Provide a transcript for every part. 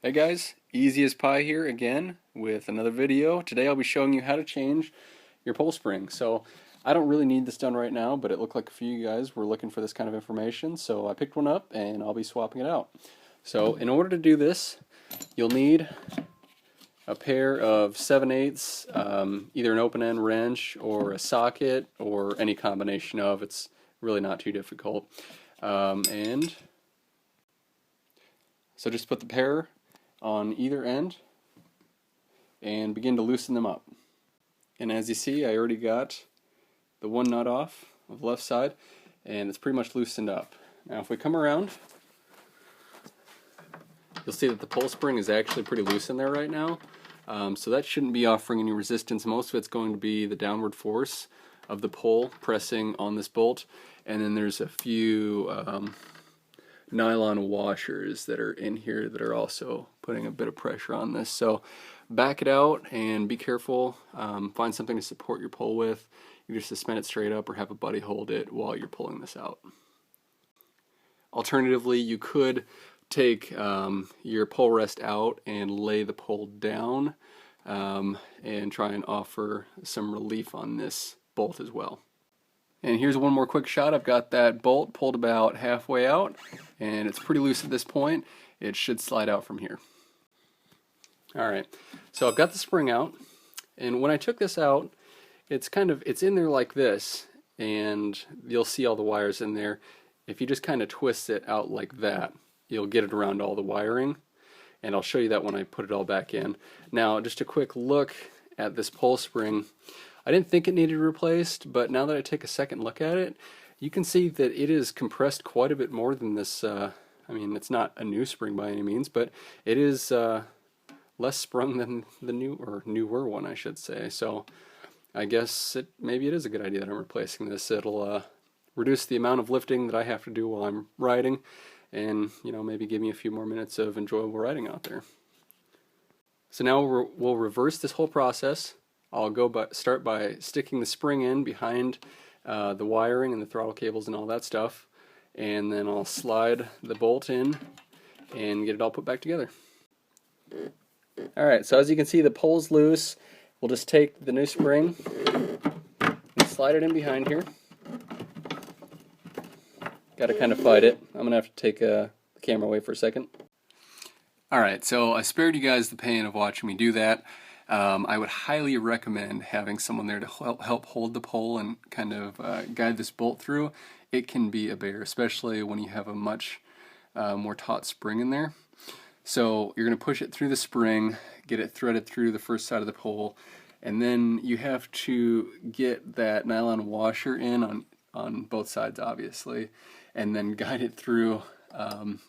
Hey guys, easy as pie here again with another video. Today I'll be showing you how to change your pull spring. So I don't really need this done right now, but it looked like a few of you guys were looking for this kind of information, so I picked one up and I'll be swapping it out. So in order to do this, you'll need a pair of 7/8, either an open-end wrench or a socket or any combination of. It's really not too difficult. And so just put the pair on either end and begin to loosen them up. And as you see, I already got the one nut off of the left side and it's pretty much loosened up. Now if we come around, you'll see that the pull spring is actually pretty loose in there right now. So that shouldn't be offering any resistance. Most of it's going to be the downward force of the pull pressing on this bolt, and then there's a few nylon washers that are in here that are also putting a bit of pressure on this. So back it out and be careful. Find something to support your pull with. You just suspend it straight up or have a buddy hold it while you're pulling this out. Alternatively, you could take your pull rest out and lay the pull down and try and offer some relief on this bolt as well. And here's one more quick shot. I've got that bolt pulled about halfway out and it's pretty loose at this point. It should slide out from here. Alright, so I've got the spring out, and when I took this out, it's in there like this, and you'll see all the wires in there. If you just kind of twist it out like that, you'll get it around all the wiring, and I'll show you that when I put it all back in. Now, just a quick look at this pull spring. I didn't think it needed replaced, but now that I take a second look at it, you can see that it is compressed quite a bit more than this. I mean, it's not a new spring by any means, but it is less sprung than the newer one, I should say. So I guess maybe it is a good idea that I'm replacing this. It'll reduce the amount of lifting that I have to do while I'm riding, and maybe give me a few more minutes of enjoyable riding out there. So now we'll reverse this whole process. I'll start by sticking the spring in behind the wiring and the throttle cables and all that stuff, and then I'll slide the bolt in and get it all put back together. Alright, so as you can see, the pull's loose. We'll just take the new spring and slide it in behind here. Gotta kind of fight it. I'm gonna have to take the camera away for a second. Alright, so I spared you guys the pain of watching me do that. I would highly recommend having someone there to help hold the pole and kind of guide this bolt through. It can be a bear, especially when you have a much more taut spring in there. So you're going to push it through the spring, get it threaded through the first side of the pole, and then you have to get that nylon washer in on both sides, obviously, and then guide it through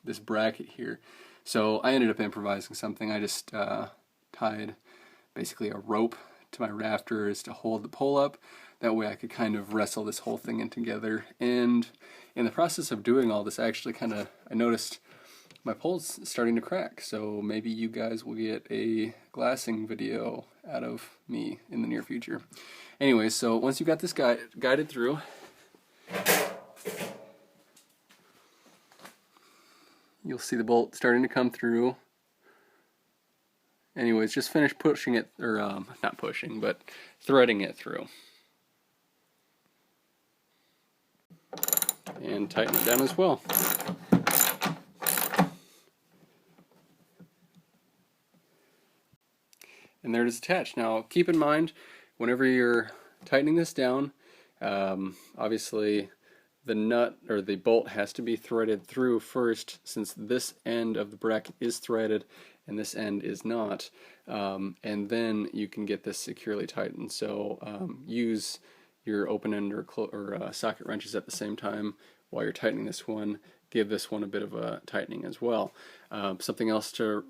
this bracket here. So I ended up improvising something. I just tied basically a rope to my rafters to hold the pole up. That way I could kind of wrestle this whole thing in together. And in the process of doing all this, I noticed my pole's starting to crack, so maybe you guys will get a glassing video out of me in the near future. Anyway, so once you've got this guided through, you'll see the bolt starting to come through. Anyways, just finish pushing it, or not pushing, but threading it through. And tighten it down as well. And there it is attached. Now keep in mind, whenever you're tightening this down, obviously the nut or the bolt has to be threaded through first, since this end of the bracket is threaded and this end is not, and then you can get this securely tightened. So use your open end or socket wrenches at the same time while you're tightening this one. Give this one a bit of a tightening as well. Something else to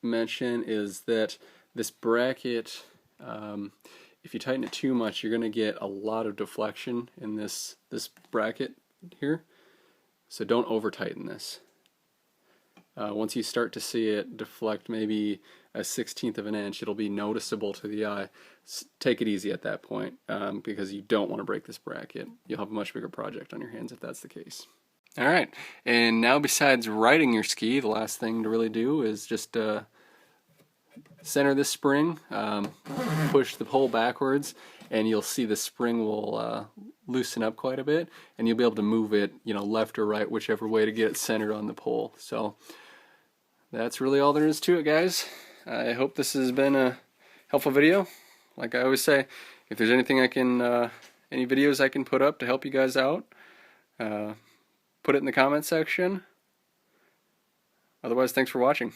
mention is that this bracket, if you tighten it too much, you're going to get a lot of deflection in this bracket here. So don't over tighten this. Once you start to see it deflect maybe 1/16 of an inch, it'll be noticeable to the eye. Take it easy at that point, because you don't want to break this bracket. You'll have a much bigger project on your hands if that's the case. Alright, and now besides riding your ski, the last thing to really do is just center this spring, push the pole backwards, and you'll see the spring will loosen up quite a bit, and you'll be able to move it, left or right, whichever way to get it centered on the pole. So that's really all there is to it, guys. I hope this has been a helpful video. Like I always say, if there's anything any videos I can put up to help you guys out, put it in the comment section. Otherwise, thanks for watching.